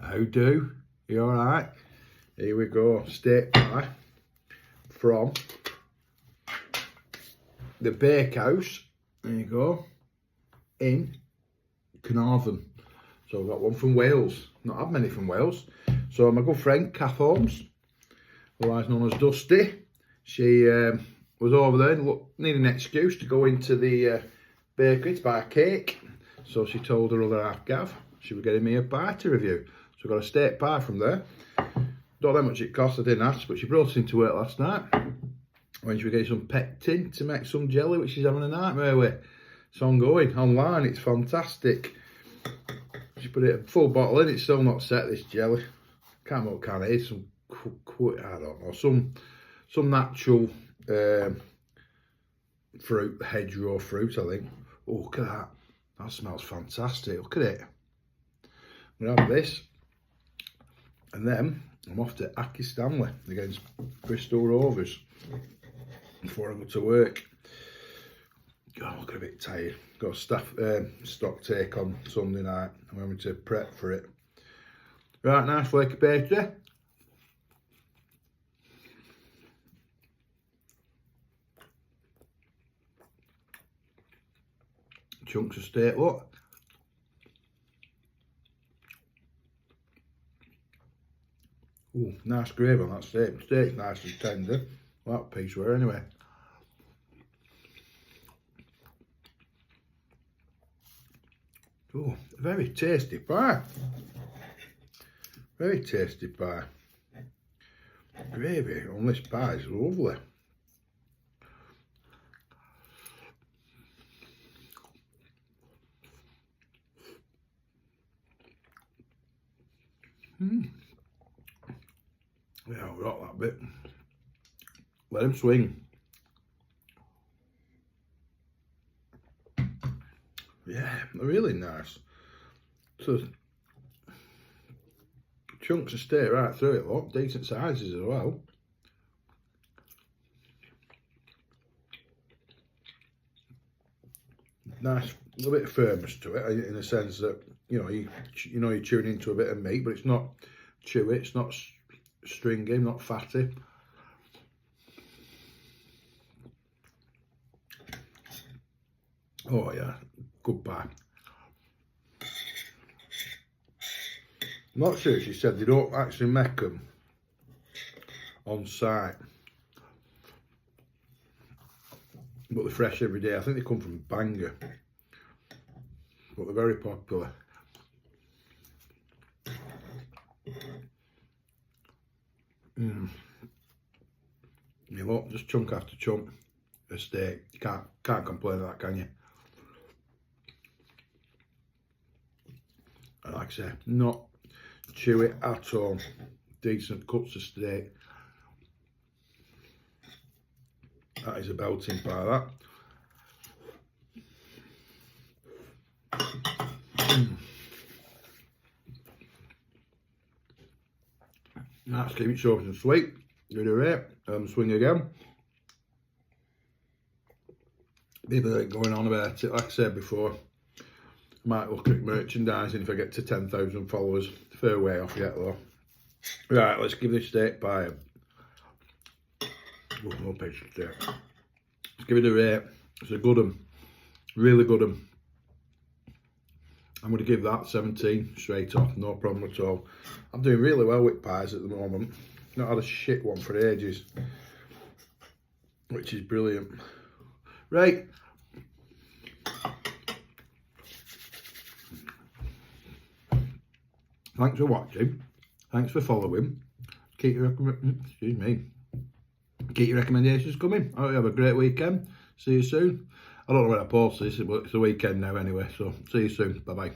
How do? You alright? Here we go, steak pie from the Bakehouse. There you go, in Carnarvon. So I've got one from Wales. Not had many from Wales. So my good friend Kath Holmes, otherwise known as Dusty, she was over there and needed an excuse to go into the bakery to buy a cake. So she told her other half Gav she was getting me a pie to review. So I got a steak pie from there. Don't know how much it cost, I didn't ask, but she brought it into work last night. When she was getting some pectin to make some jelly, which she's having a nightmare with. It's ongoing, online, it's fantastic. She put it a full bottle in, it's still not set, this jelly. Can't remember what kind it is, some, I don't know, some natural fruit, hedgerow fruit, I think. Oh, look at that. That smells fantastic, look at it. I'm going to have this. And then I'm off to Aki Stanley against Bristol Rovers before I go to work. God, I'm looking a bit tired. Got a stock take on Sunday night. I'm having to prep for it. Right, nice flaky pastry. Chunks of steak, look. Ooh, nice gravy on that steak. Steak's nice and tender. Well, that piece were anyway. Oh, very tasty pie. Very tasty pie. Gravy on this pie is lovely. Yeah, I'll rock that bit. Let him swing. Yeah, they're really nice. So, chunks of steak right through it, look. Decent sizes as well. Nice, a little bit of firmness to it, in the sense that, you know, you're chewing into a bit of meat, but it's not chewy, it's not stringy, not fatty. Oh yeah, good pie. I'm not sure, she said they don't actually make them on site, but they're fresh every day. I think they come from Bangor, but they're very popular. You look, just chunk after chunk of steak. You can't complain of that, can you? And like I say, not chewy at all. Decent cuts of steak. That is a belting pie, that. Let's keep it short and sweet. Good array. Swing again. People are going on about it. Like I said before, I might look at merchandising if I get to 10,000 followers. Fair way off yet though. Right, let's give this steak pie a... Oh, no piece of steak. Let's give it a rate. It's a good one. Really good one. I'm going to give that 17 straight off, no problem at all. I'm doing really well with pies at the moment. Not had a shit one for ages, which is brilliant. Right. Thanks for watching. Thanks for following. Keep your recommendations coming. I hope you have a great weekend. See you soon. I don't know when I post this, but it's the weekend now anyway, so see you soon. Bye bye.